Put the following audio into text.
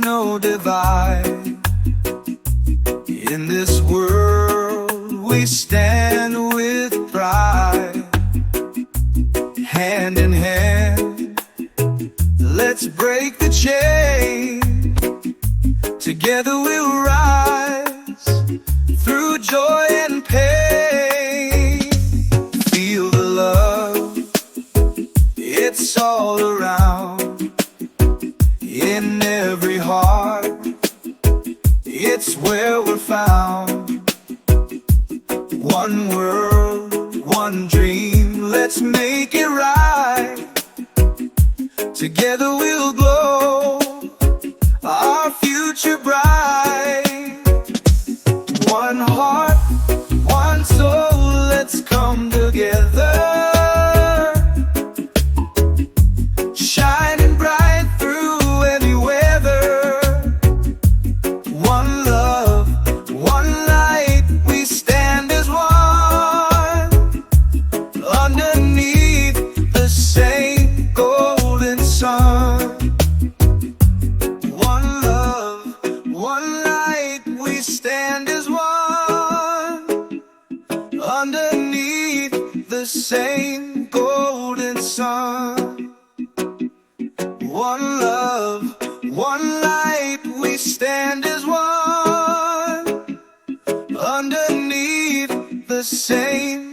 no divide. In this world we stand with pride. Hand in hand, let's break the chain. Together we'll rise through joy and pain. Feel the love, it's all around. In every heart, it's where we're found. One world, one dream, let's make it right. Together we'll glow, our future bright. One heart, one soul, let's come together, shining bright through any weather. One love, one light, we stand as one, underneath the same golden sun. One love, one light, we stand as one, underneath the same golden sun. One love, one light, we stand as one, underneath the same